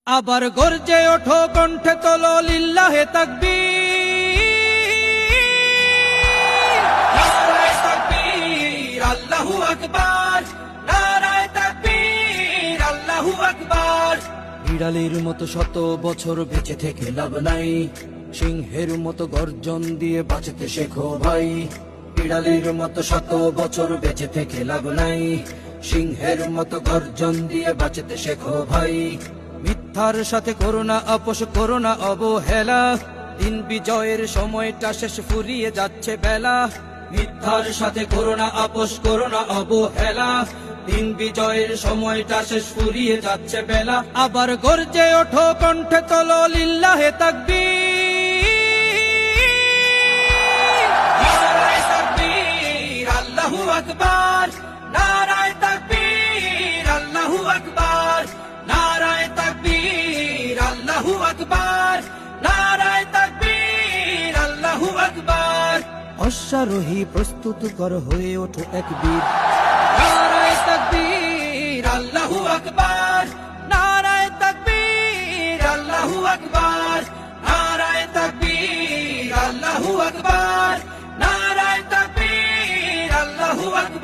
আবার গর্জে ওঠো, কণ্ঠে তোলো লিল্লাহে তাকবীর। নারায়ে তাকবীর, আল্লাহু আকবার। নারায়ে তাকবীর, আল্লাহু আকবার। বিড়ালের মতো শত বছর বেঁচে থেকে লাভ নাই, সিংহের মতো গর্জন দিয়ে বাঁচতে শেখো ভাই। বিড়ালের মতো শত বছর বেঁচে থেকে লাভ নাই, সিংহের মতো গর্জন দিয়ে বাঁচতে শেখো ভাই। মিথ্যার সাথে করোনা আপোষ, করোনা অবহেলা, দিন বিজয়ের সময়টা শেষ, ফুরিয়ে যাচ্ছে বেলা। মিথ্যার সাথে করোনা আপোষ, করোনা অবহেলা, দিন বিজয়ের সময়টা শেষ, ফুরিয়ে যাচ্ছে বেলা। আবার গর্জে ওঠো, কণ্ঠে তোলো লিল্লাহে তাকবীর। নারায়ে তাকবীর, আল্লাহু আকবার। নারায়ে তাকবীর, আল্লাহু আকবার। নারায়ে তাকবীর, আল্লাহু আকবার। নারায়ে তাকবীর, আল্লাহু আকবার। অশ্বারোহী প্রস্তুত কর, হয়ে ওঠো এক বীর। নারায়ে তাকবীর, আল্লাহু আকবার। নারায়ে তাকবীর, আল্লাহু আকবার। নারায়ে তাকবীর, আল্লাহু আকবার।